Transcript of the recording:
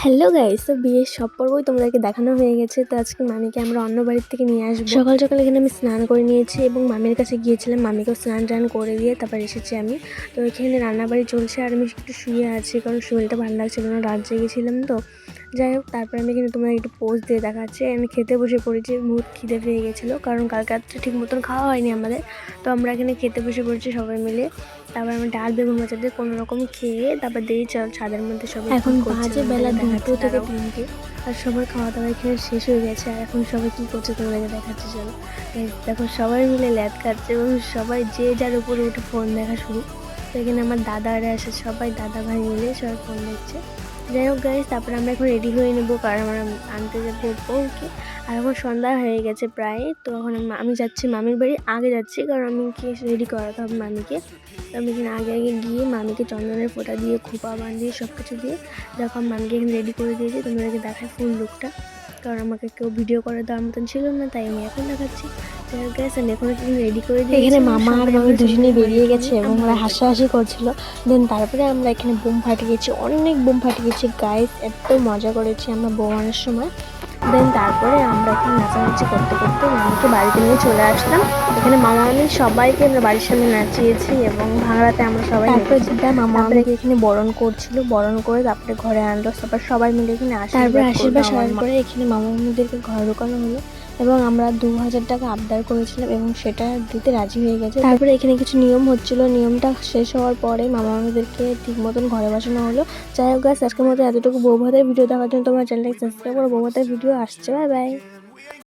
Hello guys, তো বিয়ের সব পর্বই তোমাদেরকে দেখানো হয়ে গেছে। তো আজকে মামিকে আমরা অন্য বাড়ির থেকে নিয়ে আসবো। সকাল সকাল এখানে আমি স্নান করে নিয়েছি এবং মামির কাছে গিয়েছিলাম, মামিকেও স্নান টান করে দিয়ে তারপর এসেছি আমি। তো এখানে রান্নাবাড়ি চলছে আর আমি একটু শুয়ে আছি, কারণ শরীরটা ভালো লাগছিল না, রাত জেগেছিলাম তো। যাই হোক, তারপর আমি এখানে তোমার একটু পোজ দিয়ে দেখাচ্ছি। আমি খেতে বসে পড়েছি, বহুত খিদে পেয়ে গেছিলো, কারণ কালকে রাত্রে ঠিক মতন খাওয়া হয়নি আমাদের। তো আমরা এখানে খেতে বসে পড়েছি সবাই মিলে। তারপর আমি ডাল বেগুন ভাজা দিয়ে কোনো রকম খেয়ে তারপর দিয়ে ছাদের মধ্যে সবাই এখন বাজে বেলা 2টো থেকে 3টে, আর সবার খাওয়া দাওয়া এখানে শেষ হয়ে গেছে। আর এখন সবাই কী করছে তোমাদেরকে দেখাচ্ছে। চলো দেখো, সবাই মিলে ল্যাদ খাচ্ছে এবং সবাই যে যার উপরে উঠে ফোন দেখা শুরু। তো এখানে আমার দাদারা আসে, সবাই দাদা ভাই মিলে সবাই ফোন দেখছে। যাই হোক গাইস, তারপরে আমরা এখন রেডি হয়ে নেবো, কারণ আমরা আনতে যাবো বউকে। আর এখন সন্ধ্যা হয়ে গেছে প্রায়। তো এখন আমি যাচ্ছি মামির বাড়ি, আগে যাচ্ছি কারণ আমি কি রেডি করাতে হবে মামিকে। তো আমি এখানে আগে গিয়ে মামিকে চন্দনের ফোঁটা দিয়ে খোপা বাঁধিয়ে সব কিছু দিয়ে দেখো মামিকে এখানে রেডি করে দিয়েছি। তোমাদেরকে দেখায় ফুল লুকটা, কারণ আমাকে কেউ ভিডিও করে দেওয়ার মতন ছিল না, তাই আমি এখন দেখাচ্ছি। আমি এখন রেডি করে দিই। এখানে মামা আর মামি দুজনেই বেরিয়ে গেছে এবং ওরা হাসাহাসি করছিল। দেন তারপরে আমরা এখানে বোম ফাটিয়েছি, অনেক বোম ফাটিয়েছি গাইস, এত মজা করেছি আমরা বোমানোর সময়। দেন তারপরে আমরা এখানে নাচানাচি করতে করতে মামাকে বাড়িতে নিয়ে চলে আসলাম। এখানে মামা আমি সবাইকে আমরা বাড়ির সামনে নাচিয়েছি এবং ভাঙড়াতে আমরা সবাই মামা আমাকে এখানে বরণ করছিল, বরণ করে তারপরে ঘরে আনলো। তারপর সবাই মিলে এখানে তারপরে আশীর্বাদ সবার পরে এখানে মামা মামিদেরকে ঘরে ঢোকানো হলো এবং আমরা 2000 টাকা আবদার করেছিলাম এবং সেটা দিতে রাজি হয়ে গেছে। তারপরে এখানে কিছু নিয়ম হচ্ছিল, নিয়মটা শেষ হওয়ার পরে মামা মামিদেরকে ঠিক মতন ঘরে বসানো হলো। যাই হোক গাইস, আজকের মতো এতটুকু। বৌভাতের ভিডিও দেখার জন্য তোমার চ্যানেলটাকে সাবস্ক্রাইব করো। বৌভাতের ভিডিও আসছে, বাই বাই।